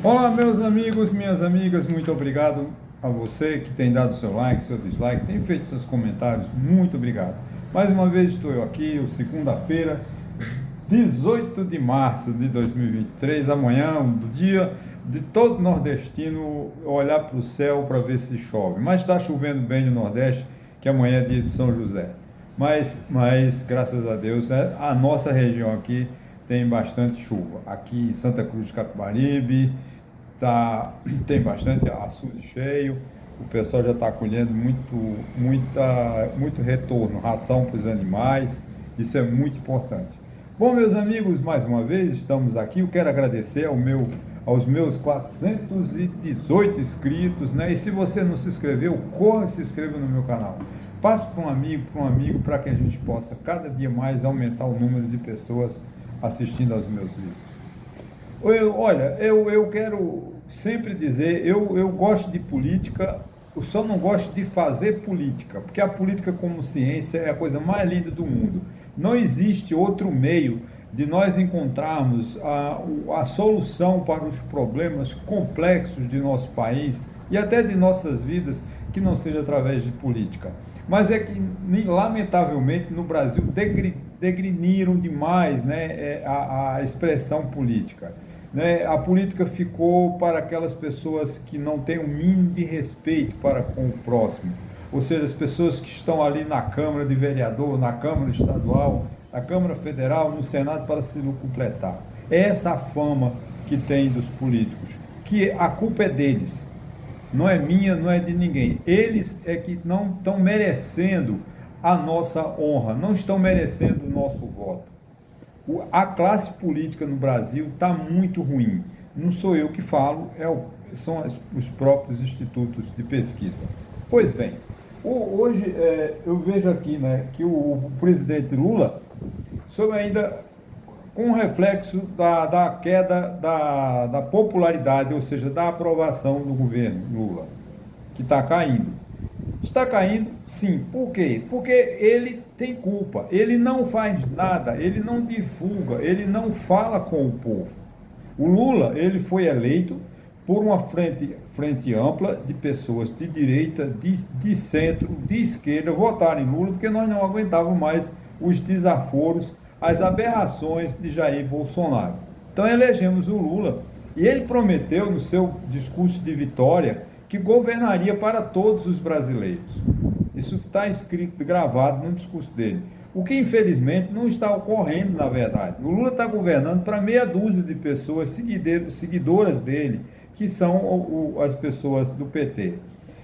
Olá, meus amigos, minhas amigas, muito obrigado a você que tem dado seu like, seu dislike, tem feito seus comentários, muito obrigado. Mais uma vez estou eu aqui, segunda-feira, 18 de março de 2023, amanhã, do dia de todo nordestino olhar para o céu para ver se chove. Mas está chovendo bem no Nordeste, que amanhã é dia de São José. Mas graças a Deus, né, a nossa região aqui tem bastante chuva. Aqui em Santa Cruz de Capibaribe, tem bastante açude cheio, o pessoal já está colhendo muito retorno, ração para os animais, isso é muito importante. Bom, meus amigos, mais uma vez estamos aqui, eu quero agradecer aos meus 418 inscritos, né? E se você não se inscreveu, corra e se inscreva no meu canal. Passe para um amigo, para que a gente possa cada dia mais aumentar o número de pessoas assistindo aos meus vídeos. Eu quero sempre dizer, eu gosto de política, eu só não gosto de fazer política, porque a política como ciência é a coisa mais linda do mundo. Não existe outro meio de nós encontrarmos a solução para os problemas complexos de nosso país e até de nossas vidas que não seja através de política. Mas é que, lamentavelmente, no Brasil degriniram demais, né, a expressão política. Né? A política ficou para aquelas pessoas que não têm o mínimo de respeito para com o próximo. Ou seja, as pessoas que estão ali na Câmara de Vereador, na Câmara Estadual, na Câmara Federal, no Senado para se completar. É essa a fama que tem dos políticos, que a culpa é deles. Não é minha, não é de ninguém. Eles é que não estão merecendo a nossa honra, não estão merecendo o nosso voto. A classe política no Brasil está muito ruim. Não sou eu que falo, são os próprios institutos de pesquisa. Pois bem, hoje eu vejo aqui, né, que o presidente Lula, sobre ainda com reflexo da queda da popularidade, ou seja, da aprovação do governo Lula, que está caindo. Está caindo, sim. Por quê? Porque ele tem culpa. Ele não faz nada, ele não divulga, ele não fala com o povo. O Lula, ele foi eleito por uma frente ampla de pessoas de direita, de centro, de esquerda, votaram em Lula, porque nós não aguentávamos mais os desaforos, as aberrações de Jair Bolsonaro. Então elegemos o Lula e ele prometeu no seu discurso de vitória que governaria para todos os brasileiros. Isso está escrito, gravado no discurso dele. O que infelizmente não está ocorrendo na verdade. O Lula está governando para meia dúzia de pessoas seguidoras dele, que são as pessoas do PT.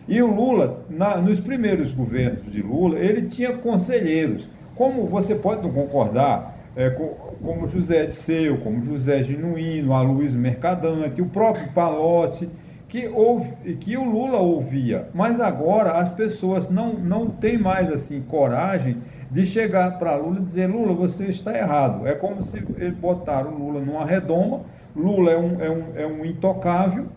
E o Lula, nos primeiros governos de Lula, ele tinha conselheiros. Como você pode não concordar, como José Disseu, como José Genuíno, Aloysio Mercadante, o próprio Palocci, que o Lula ouvia, mas agora as pessoas não têm mais assim coragem de chegar para Lula e dizer: Lula, você está errado. É como se eles botaram o Lula numa redoma. Lula é um intocável,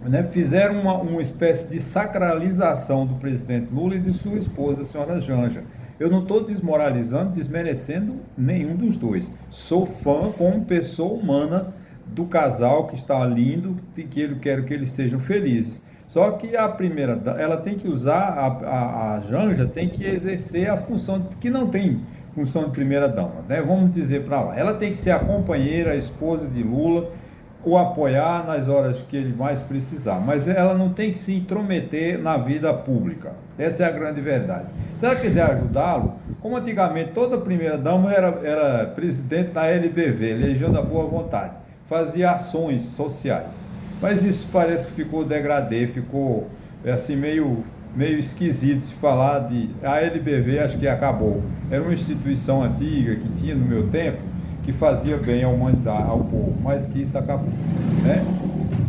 né? Fizeram uma espécie de sacralização do presidente Lula e de sua esposa, a senhora Janja. Eu não estou desmoralizando, desmerecendo nenhum dos dois. Sou fã como pessoa humana do casal, que está lindo, que eu quero que eles sejam felizes. Só que ela tem que usar, a Janja tem que exercer a função, que não tem função de primeira dama, né? Vamos dizer para lá. Ela tem que ser a companheira, a esposa de Lula, o apoiar nas horas que ele mais precisar, mas ela não tem que se intrometer na vida pública. Essa é a grande verdade. Se ela quiser ajudá-lo, como antigamente toda primeira dama era presidente da LBV, Legião da Boa Vontade, fazia ações sociais. Mas isso parece que ficou degradê, ficou assim meio esquisito se falar de... A LBV acho que acabou. Era uma instituição antiga que tinha no meu tempo, que fazia bem à humanidade, ao povo, mas que isso acabou, né?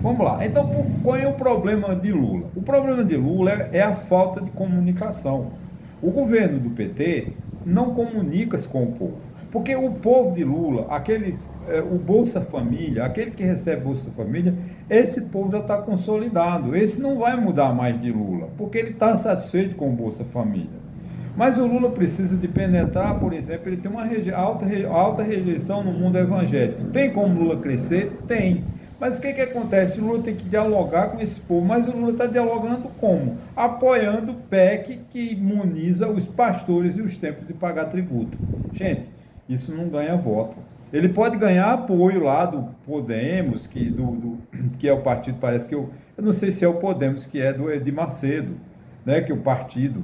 Vamos lá. Então, qual é o problema de Lula? O problema de Lula é a falta de comunicação. O governo do PT não comunica-se com o povo, porque o povo de Lula, o Bolsa Família, aquele que recebe Bolsa Família, esse povo já está consolidado. Esse não vai mudar mais de Lula, porque ele está satisfeito com o Bolsa Família. Mas o Lula precisa de penetrar, por exemplo, ele tem uma alta rejeição no mundo evangélico. Tem como Lula crescer? Tem. Mas o que acontece? O Lula tem que dialogar com esse povo, mas o Lula está dialogando como? Apoiando o PEC que imuniza os pastores e os templos de pagar tributo. Gente, isso não ganha voto. Ele pode ganhar apoio lá do Podemos, que é o partido, parece que eu não sei se é o Podemos, que é do Edir Macedo, né, que é o partido,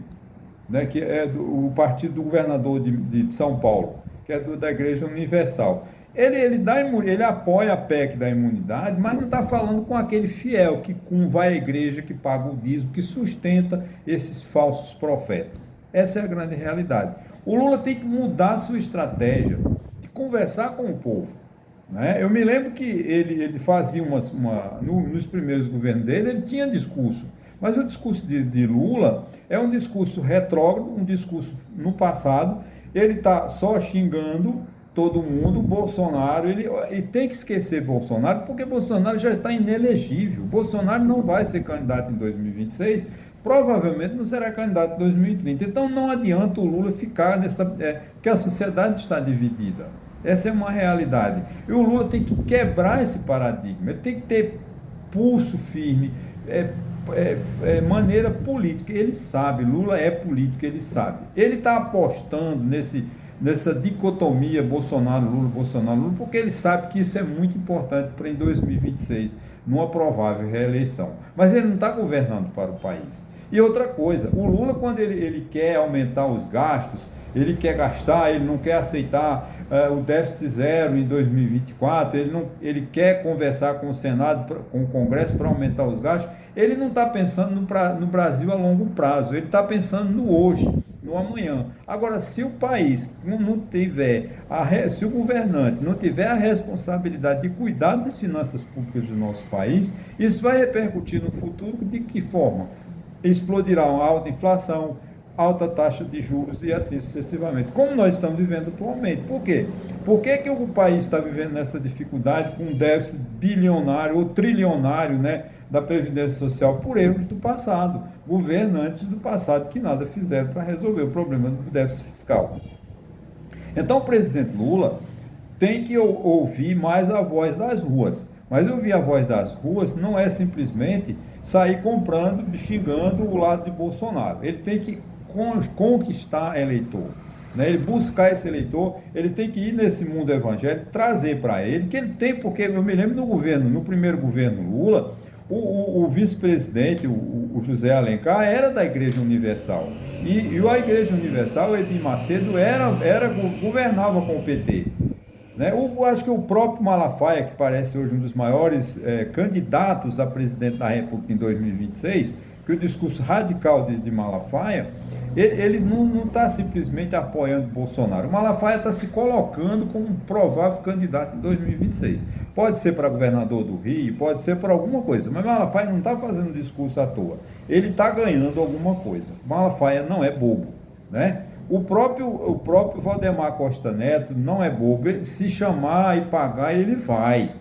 né, que é o partido do governador de São Paulo, que é da Igreja Universal. Ele apoia a PEC da imunidade, mas não está falando com aquele fiel que vai à igreja, que paga o dízimo, que sustenta esses falsos profetas. Essa é a grande realidade. O Lula tem que mudar a sua estratégia de conversar com o povo. Né? Eu me lembro que ele fazia nos primeiros governos dele, ele tinha discurso. Mas o discurso de Lula é um discurso retrógrado, um discurso no passado. Ele está só xingando todo mundo, Bolsonaro, ele tem que esquecer Bolsonaro, porque Bolsonaro já está inelegível. Bolsonaro não vai ser candidato em 2026, provavelmente não será candidato em 2030. Então não adianta o Lula ficar porque a sociedade está dividida. Essa é uma realidade. E o Lula tem que quebrar esse paradigma, ele tem que ter pulso firme, maneira política. Ele sabe, Lula é político, ele sabe. Ele está apostando nessa dicotomia Bolsonaro-Lula, porque ele sabe que isso é muito importante para em 2026, numa provável reeleição. Mas ele não está governando para o país. E outra coisa, o Lula, quando ele quer aumentar os gastos, ele quer gastar, ele não quer aceitar o déficit zero em 2024, ele quer conversar com o Senado, com o Congresso para aumentar os gastos, ele não está pensando no Brasil a longo prazo, ele está pensando no hoje, no amanhã. Agora, se o país não tiver, se o governante não tiver a responsabilidade de cuidar das finanças públicas do nosso país, isso vai repercutir no futuro de que forma? Explodirá uma alta inflação, alta taxa de juros e assim sucessivamente, como nós estamos vivendo atualmente. Por quê? Por que o país está vivendo nessa dificuldade com um déficit bilionário ou trilionário, né, da Previdência Social por erros do passado, governantes do passado que nada fizeram para resolver o problema do déficit fiscal? Então o presidente Lula tem que ouvir mais a voz das ruas, mas ouvir a voz das ruas não é simplesmente sair comprando, xingando o lado de Bolsonaro. Ele tem que conquistar eleitor, né? Ele buscar esse eleitor, ele tem que ir nesse mundo evangélico, trazer para ele, que ele tem, porque eu me lembro no primeiro governo Lula, o vice-presidente, o José Alencar, era da Igreja Universal, e a Igreja Universal, Edir Macedo, governava com o PT. Né? Eu acho que o próprio Malafaia, que parece hoje um dos maiores candidatos a presidente da República em 2026, que o discurso radical de Malafaia, ele não está simplesmente apoiando Bolsonaro. O Malafaia está se colocando como um provável candidato em 2026. Pode ser para governador do Rio, pode ser para alguma coisa, mas Malafaia não está fazendo discurso à toa. Ele está ganhando alguma coisa. Malafaia não é bobo, né? O próprio Valdemar Costa Neto não é bobo. Ele, se chamar e pagar, ele vai.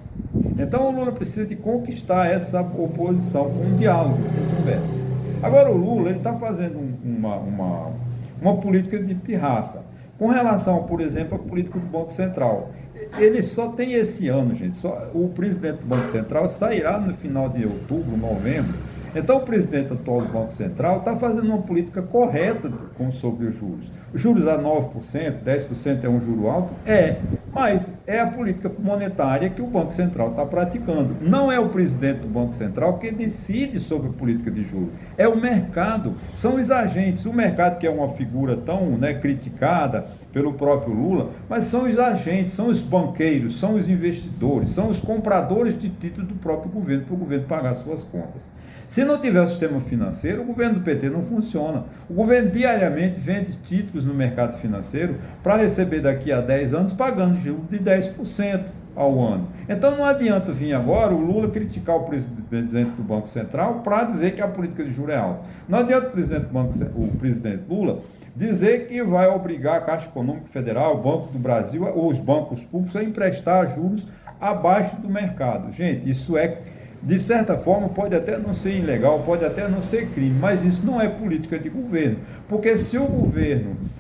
Então o Lula precisa de conquistar essa oposição com um diálogo, com conversa. Agora o Lula está fazendo uma política de pirraça. Com relação, por exemplo, à política do Banco Central. Ele só tem esse ano, gente. O presidente do Banco Central sairá no final de outubro, novembro. Então o presidente atual do Banco Central está fazendo uma política correta sobre os juros. Os juros a 9%, 10% é um juro alto? Mas é a política monetária que o Banco Central está praticando. Não é o presidente do Banco Central que decide sobre a política de juros. É o mercado, são os agentes. O mercado, que é uma figura tão, né, criticada pelo próprio Lula, mas são os agentes, são os banqueiros, são os investidores, são os compradores de títulos do próprio governo, para o governo pagar suas contas. Se não tiver o sistema financeiro, o governo do PT não funciona. O governo diariamente vende títulos no mercado financeiro para receber daqui a 10 anos pagando juros de 10% ao ano. Então não adianta vir agora o Lula criticar o presidente do Banco Central para dizer que a política de juros é alta. Não adianta o presidente Lula dizer que vai obrigar a Caixa Econômica Federal, o Banco do Brasil ou os bancos públicos a emprestar juros abaixo do mercado. Gente, isso é De certa forma, pode até não ser ilegal, pode até não ser crime, mas isso não é política de governo. Porque se o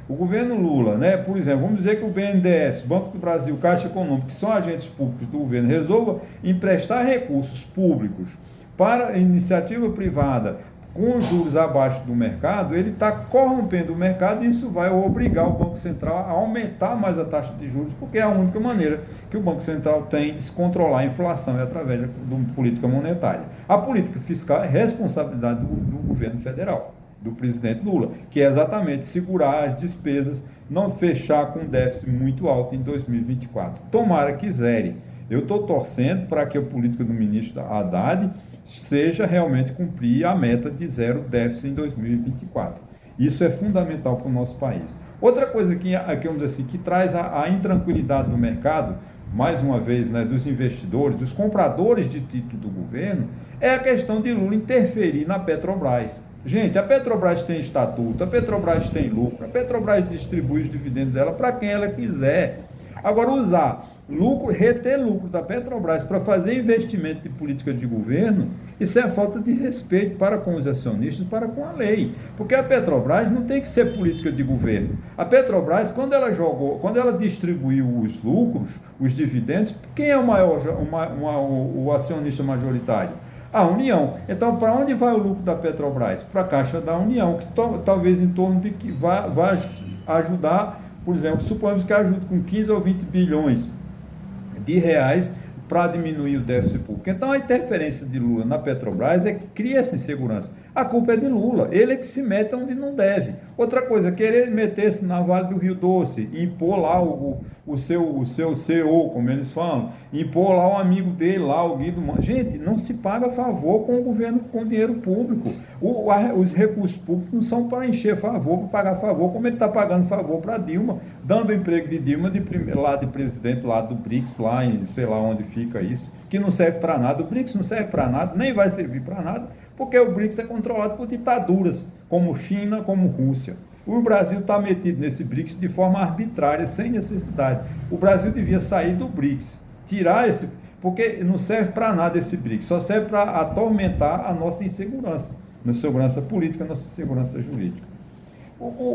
governo Lula, né, por exemplo, vamos dizer que o BNDES, Banco do Brasil, Caixa Econômica, que são agentes públicos do governo, resolva emprestar recursos públicos para a iniciativa privada com juros abaixo do mercado, ele está corrompendo o mercado e isso vai obrigar o Banco Central a aumentar mais a taxa de juros, porque é a única maneira que o Banco Central tem de se controlar a inflação é através da política monetária. A política fiscal é responsabilidade do governo federal, do presidente Lula, que é exatamente segurar as despesas, não fechar com um déficit muito alto em 2024. Tomara que zere. Eu estou torcendo para que a política do ministro Haddad seja realmente cumprir a meta de zero déficit em 2024. Isso é fundamental para o nosso país. Outra coisa que vamos dizer assim, que traz a intranquilidade do mercado, mais uma vez, né, dos investidores, dos compradores de título do governo, é a questão de Lula interferir na Petrobras. Gente, a Petrobras tem estatuto, a Petrobras tem lucro, a Petrobras distribui os dividendos dela para quem ela quiser. Agora, usar reter lucro da Petrobras para fazer investimento de política de governo, isso é falta de respeito para com os acionistas, para com a lei. Porque a Petrobras não tem que ser política de governo. A Petrobras, quando ela distribuiu os lucros, os dividendos, quem é o acionista majoritário? A União. Então, para onde vai o lucro da Petrobras? Para a Caixa da União, que talvez em torno de que vai ajudar, por exemplo, suponhamos que ajude com 15 ou 20 bilhões de reais para diminuir o déficit público. Então, a interferência de Lula na Petrobras é que cria essa insegurança. A culpa é de Lula. Ele é que se mete onde não deve. Outra coisa, querer meter-se na Vale do Rio Doce, impor lá o seu CEO, como eles falam, impor lá um amigo dele, lá, o Guido Mano. Gente, não se paga favor com o governo, com dinheiro público. Os recursos públicos não são para encher favor, para pagar favor, como ele está pagando favor para Dilma, dando emprego de Dilma lá de presidente, lá do BRICS, lá em sei lá onde fica isso, que não serve para nada. O BRICS não serve para nada, nem vai servir para nada, porque o BRICS é controlado por ditaduras, como China, como Rússia. O Brasil está metido nesse BRICS de forma arbitrária, sem necessidade. O Brasil devia sair do BRICS, tirar esse, porque não serve para nada esse BRICS, só serve para atormentar a nossa insegurança, nossa segurança política, nossa segurança jurídica.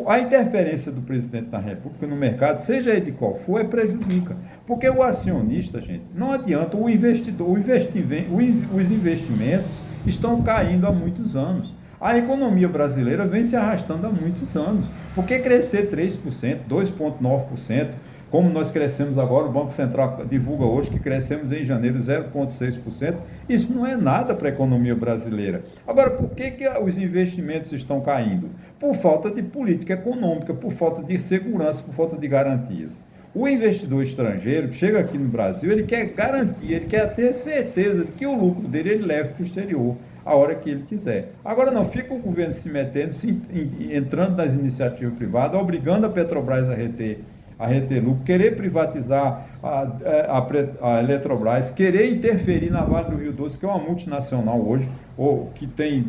A interferência do presidente da República no mercado, seja ele de qual for, prejudica. Porque o acionista, gente, não adianta, os investimentos estão caindo há muitos anos. A economia brasileira vem se arrastando há muitos anos. Por que crescer 3%, 2,9%, como nós crescemos agora, o Banco Central divulga hoje que crescemos em janeiro 0,6%, isso não é nada para a economia brasileira. Agora, por que os investimentos estão caindo? Por falta de política econômica, por falta de segurança, por falta de garantias. O investidor estrangeiro que chega aqui no Brasil, ele quer garantia, ele quer ter certeza de que o lucro dele ele leve para o exterior a hora que ele quiser. Agora não, fica o governo se metendo, entrando nas iniciativas privadas, obrigando a Petrobras a reter lucro, querer privatizar a Eletrobras, querer interferir na Vale do Rio Doce, que é uma multinacional hoje, ou que tem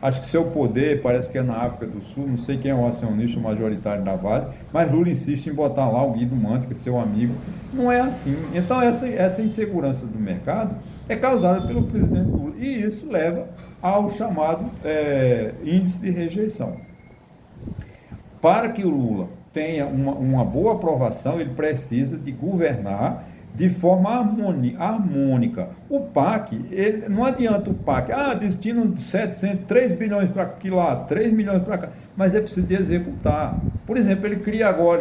acho que seu poder, parece que é na África do Sul, não sei quem é o acionista majoritário da Vale, mas Lula insiste em botar lá o Guido Mantega, que é seu amigo. Não é assim. Então, essa insegurança do mercado é causada pelo presidente Lula, e isso leva ao chamado índice de rejeição. Para que o Lula tenha uma boa aprovação, ele precisa de governar de forma harmônica. O PAC, não adianta o PAC, destinam 3 bilhões para aqui lá, 3 milhões para cá, mas é preciso de executar. Por exemplo, ele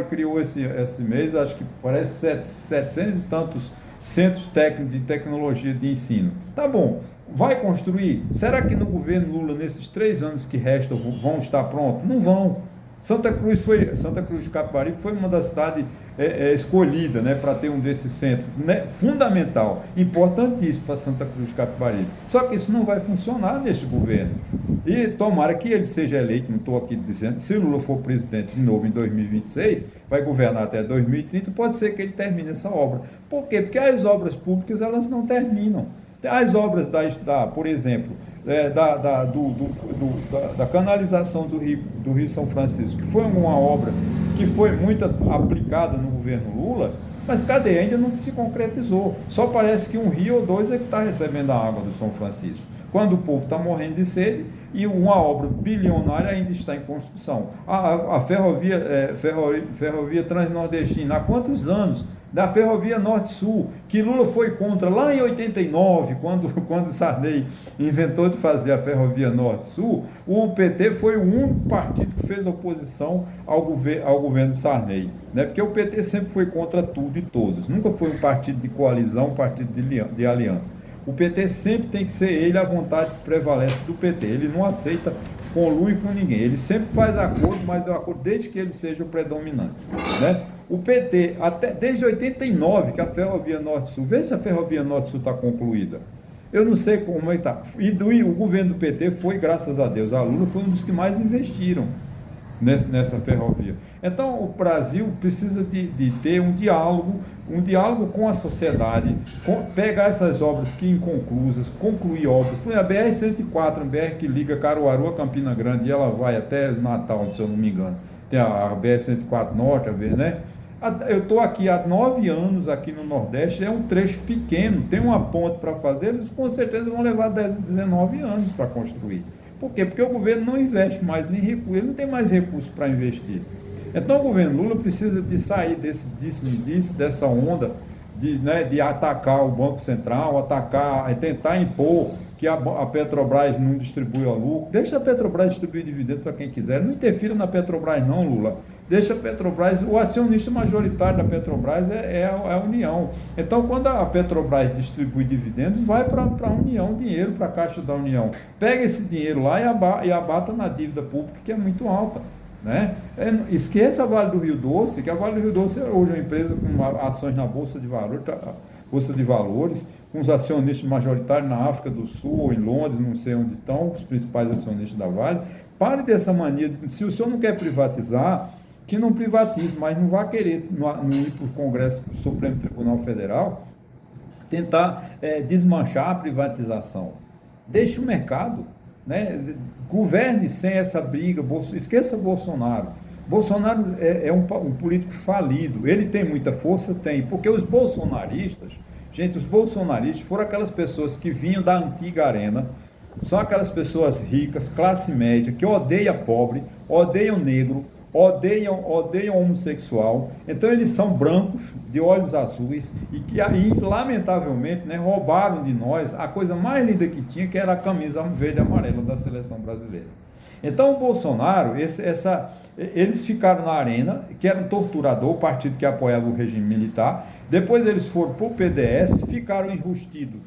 criou esse mês, acho que parece 700 e tantos centros técnicos de tecnologia de ensino. Tá bom, vai construir? Será que no governo Lula, nesses 3 anos que restam, vão estar prontos? Não vão. Santa Cruz de Capibaribe foi uma das cidades escolhida, né, para ter um desses centros, né, fundamental, importantíssimo para Santa Cruz de Capibaribe. Só que isso não vai funcionar neste governo. E tomara que ele seja eleito, não estou aqui dizendo, se Lula for presidente de novo em 2026, vai governar até 2030, pode ser que ele termine essa obra. Por quê? Porque as obras públicas, elas não terminam. As obras, por exemplo, da canalização do Rio São Francisco, que foi uma obra que foi muito aplicada no governo Lula, Mas cadê? Ainda não se concretizou. Só parece que um rio ou dois é que está recebendo a água do São Francisco. Quando o povo está morrendo de sede e uma obra bilionária ainda está em construção. A ferrovia transnordestina, há quantos anos? Da ferrovia Norte-Sul, que Lula foi contra lá em 89, quando Sarney inventou de fazer a ferrovia Norte-Sul, o PT foi o único partido que fez oposição ao governo Sarney, né? Porque o PT sempre foi contra tudo e todos, nunca foi um partido de coalizão, um partido de aliança. O PT sempre tem que ser ele, a vontade que prevalece do PT, ele não aceita conluio com ninguém, ele sempre faz acordo, mas é um acordo desde que ele seja o predominante, né? O PT, até desde 89, que a ferrovia Norte-Sul, vê se a ferrovia Norte-Sul está concluída. Eu não sei como está. E o governo do PT foi, graças a Deus, a Lula foi um dos que mais investiram nessa ferrovia. Então, o Brasil precisa de ter um diálogo com a sociedade, pegar essas obras que inconclusas, concluir obras. Por exemplo, a BR-104, a BR que liga Caruaru a Campina Grande, e ela vai até Natal, se eu não me engano. Tem a BR-104 Norte, né? Eu estou aqui há 9 anos aqui no Nordeste, é um trecho pequeno, tem uma ponte para fazer, eles com certeza vão levar 10, 19 anos para construir. Por quê? Porque o governo não investe mais em recursos, ele não tem mais recursos para investir. Então o governo Lula precisa de sair dessa onda de atacar o Banco Central, tentar impor que a Petrobras não distribui o lucro. Deixa a Petrobras distribuir dividendo para quem quiser. Não interfira na Petrobras não, Lula. Deixa a Petrobras, o acionista majoritário da Petrobras é a União. Então, quando a Petrobras distribui dividendos, vai para a União, dinheiro para a Caixa da União. Pega esse dinheiro lá e abata na dívida pública, que é muito alta, né? Esqueça a Vale do Rio Doce, que a Vale do Rio Doce é hoje uma empresa com ações na Bolsa de Valores, com os acionistas majoritários na África do Sul, ou em Londres, não sei onde estão, os principais acionistas da Vale. Pare dessa mania, se o senhor não quer privatizar, que não privatize, mas não vá querer não ir para o Congresso do Supremo Tribunal Federal tentar desmanchar a privatização. Deixe o mercado, né? Governe sem essa briga, esqueça Bolsonaro. Bolsonaro é um político falido, ele tem muita força? Tem, porque os bolsonaristas foram aquelas pessoas que vinham da antiga arena, são aquelas pessoas ricas, classe média, que odeiam pobre, odeiam negro, odeiam homossexual. Então eles são brancos, de olhos azuis, e que aí, lamentavelmente, né, roubaram de nós a coisa mais linda que tinha, que era a camisa verde e amarela da seleção brasileira. Então o Bolsonaro, eles ficaram na arena, que era um torturador, o partido que apoiava o regime militar. Depois eles foram para o PDS, ficaram enrustidos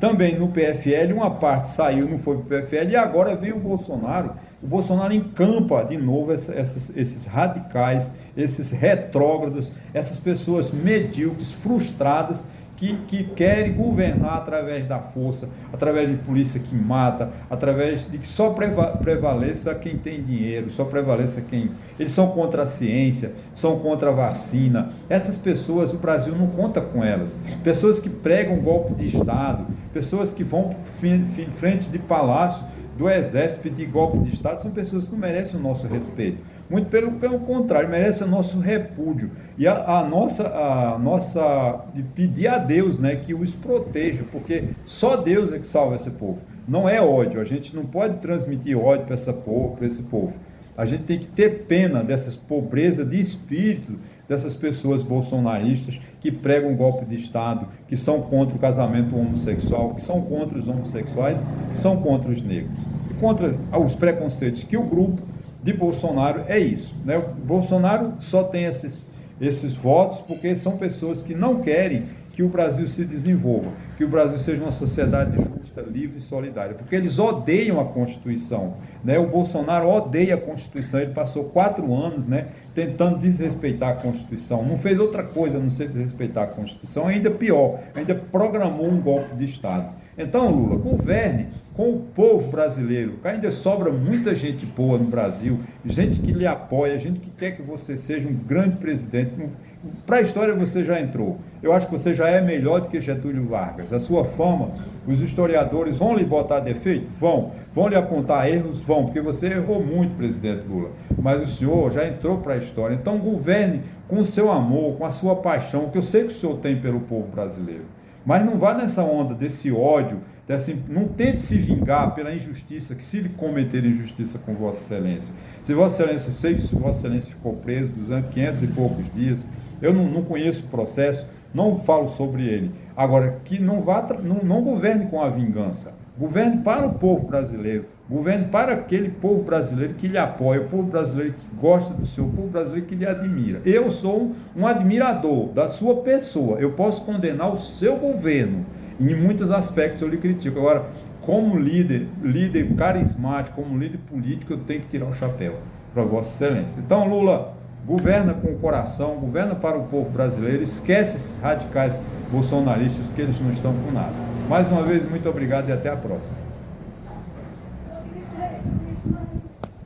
também no PFL, uma parte saiu, não foi para o PFL, e agora vem o Bolsonaro. O Bolsonaro encampa de novo esses radicais, esses retrógrados, essas pessoas medíocres, frustradas, que querem governar através da força, através de polícia que mata, através de que só prevaleça quem tem dinheiro, só prevaleça quem... Eles são contra a ciência, são contra a vacina. Essas pessoas, o Brasil não conta com elas. Pessoas que pregam golpe de Estado, pessoas que vão em frente de palácio do Exército pedir golpe de Estado, são pessoas que não merecem o nosso respeito. Muito pelo contrário, merece o nosso repúdio. E a nossa de pedir a Deus, né, que os proteja, porque só Deus é que salva esse povo. Não é ódio, a gente não pode transmitir ódio para esse povo. A gente tem que ter pena dessas pobrezas de espírito, dessas pessoas bolsonaristas que pregam um golpe de Estado, que são contra o casamento homossexual, que são contra os homossexuais, que são contra os negros, e contra os preconceitos que o grupo de Bolsonaro é isso, né? O Bolsonaro só tem esses votos porque são pessoas que não querem que o Brasil se desenvolva, que o Brasil seja uma sociedade justa, livre e solidária, porque eles odeiam a Constituição, né? O Bolsonaro odeia a Constituição, ele passou 4 anos, né, tentando desrespeitar a Constituição, não fez outra coisa a não ser desrespeitar a Constituição, ainda pior, ainda programou um golpe de Estado. Então, Lula, governe com o povo brasileiro. Ainda sobra muita gente boa no Brasil, gente que lhe apoia, gente que quer que você seja um grande presidente. Para a história você já entrou. Eu acho que você já é melhor do que Getúlio Vargas. A sua fama, os historiadores vão lhe botar defeito? Vão. Vão lhe apontar erros? Vão, porque você errou muito, presidente Lula. Mas o senhor já entrou para a história. Então governe com o seu amor, com a sua paixão, que eu sei que o senhor tem pelo povo brasileiro. Mas não vá nessa onda desse ódio, não tente se vingar pela injustiça, que se lhe cometer injustiça com Vossa Excelência. Se Vossa Excelência, eu sei que Vossa Excelência ficou preso durante 500 e poucos dias, eu não conheço o processo, não falo sobre ele. Agora, que não governe com a vingança, governe para o povo brasileiro, governe para aquele povo brasileiro que lhe apoia, o povo brasileiro que gosta do senhor, o povo brasileiro que lhe admira. Eu sou um admirador da sua pessoa, eu posso condenar o seu governo, e em muitos aspectos eu lhe critico. Agora, como líder carismático, como líder político, eu tenho que tirar o chapéu para Vossa Excelência. Então, Lula, governa com o coração, governa para o povo brasileiro, esquece esses radicais bolsonaristas que eles não estão com nada. Mais uma vez, muito obrigado e até a próxima.